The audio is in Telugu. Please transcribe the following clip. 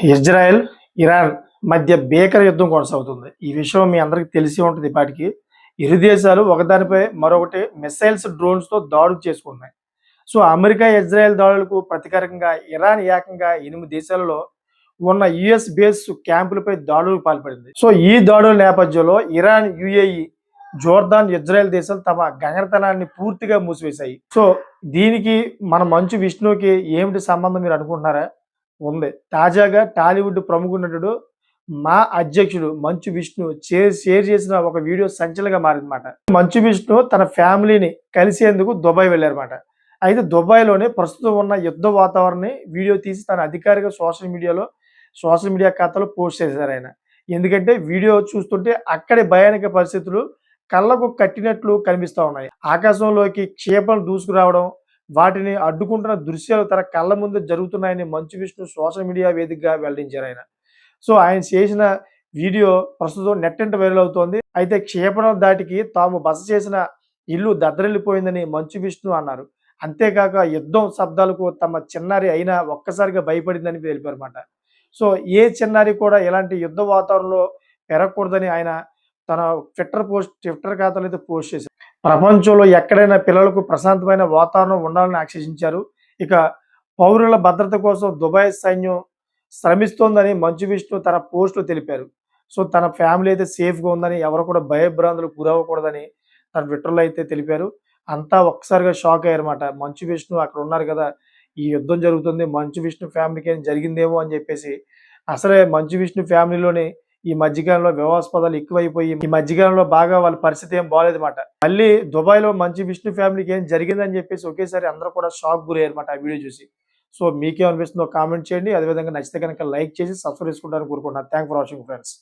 ఇజ్రాయెల్, ఇరాన్ మధ్య భీకర యుద్ధం కొనసాగుతుంది. ఈ విషయం మీ అందరికీ తెలిసి ఉంటది ఈ పాటికి. ఇరు దేశాలు ఒకదానిపై మరొకటి మిస్సైల్స్, డ్రోన్స్‌తో దాడులు చేసుకుంటున్నాయి. సో, అమెరికా, ఇజ్రాయెల్ దాడులకు ప్రతీకారకంగా ఇరాన్ ఏకంగా 8 దేశాలలో ఉన్న యూఎస్ బేస్ క్యాంపులపై దాడులకు పాల్పడింది. సో, ఈ దాడుల నేపథ్యంలో ఇరాన్, యూఏఈ, జోర్దాన్, ఇజ్రాయెల్ దేశాలు తమ గగనతలాన్ని పూర్తిగా మూసివేశాయి. సో, దీనికి మన మంచు విష్ణుకి ఏమిటి సంబంధం మీరు అనుకుంటున్నారా? ఉంది. తాజాగా టాలీవుడ్ ప్రముఖ నటుడు 'మా' అధ్యక్షుడు మంచు విష్ణు షేర్ చేసిన ఒక వీడియో సంచలనంగా మారిందన్నమాట. మంచు విష్ణు తన ఫ్యామిలీని కలిసేందుకు దుబాయ్ వెళ్లారన్నమాట. అయితే దుబాయ్‌లోనే ప్రస్తుతం ఉన్న యుద్ధ వాతావరణాన్ని వీడియో తీసి తన అధికారిక సోషల్ మీడియా ఖాతాలో పోస్ట్ చేశారాయన. ఎందుకంటే వీడియో చూస్తుంటే అక్కడి భయానక పరిస్థితులు కళ్ళకు కట్టినట్లు కనిపిస్తా ఉన్నాయి. ఆకాశంలోకి క్షిపణులు దూసుకురావడం, వాటిని అడ్డుకుంటున్న దృశ్యాలు తన కళ్ళ ముందు జరుగుతున్నాయని మంచు విష్ణు సోషల్ మీడియా వేదికగా వెల్లడించారాయన. సో, ఆయన చేసిన వీడియో ప్రస్తుతం నెట్టెంట వైరల్ అవుతోంది. అయితే క్షిపణుల దాటికి తాము బస చేసిన ఇల్లు దద్దరిల్లిపోయిందని మంచు విష్ణు అన్నారు. అంతేకాక యుద్ధం శబ్దాలకు తమ చిన్నారి అయినా ఒక్కసారిగా భయపడిందని తెలిపారన్నమాట. సో, ఏ చిన్నారి కూడా ఇలాంటి యుద్ధ వాతావరణంలో పెరగకూడదని ఆయన తన ట్విట్టర్ ఖాతాలో అయితే పోస్ట్ చేశారు. ప్రపంచంలో ఎక్కడైనా పిల్లలకు ప్రశాంతమైన వాతావరణం ఉండాలని ఆకాంక్షించారు. ఇక పౌరుల భద్రత కోసం దుబాయ్ సైన్యం శ్రమిస్తోందని మంచు విష్ణు తన పోస్ట్‌లో తెలిపారు. సో, తన ఫ్యామిలీ అయితే సేఫ్‌గా ఉందని, ఎవరు కూడా భయభ్రాంతులకు గురవ్వకూడదని తన ట్విట్టర్‌లో అయితే తెలిపారు. అంతా ఒక్కసారిగా షాక్ అయ్యారన్నమాట. మంచు విష్ణు అక్కడ ఉన్నారు కదా! ఈ యుద్ధం జరుగుతుంది. మంచు విష్ణు ఫ్యామిలీకి ఏం జరిగిందేమో అని చెప్పేసి. అసలే మంచు విష్ణు ఫ్యామిలీలోని ఈ మధ్యకాలంలో వివాదాస్పదాలు ఎక్కువైపోయి, ఈ మధ్యకాలంలో బాగా వాళ్ళ పరిస్థితి ఏం బాలేదన్నమాట. మళ్ళీ దుబాయ్‌లో మంచు విష్ణు ఫ్యామిలీకి ఏం జరిగిందని చెప్పేసి ఒకేసారి అందరూ కూడా షాక్ గురయ్యారన్నమాట ఆ వీడియో చూసి. సో, మీకేమనిపిస్తుందో కామెంట్ చేయండి. అదేవిధంగా నచ్చితే గనక లైక్ చేసి సబ్స్క్రైబ్ చేసుకుంటారని కోరుకుంటున్నాను. Thanks for watching friends.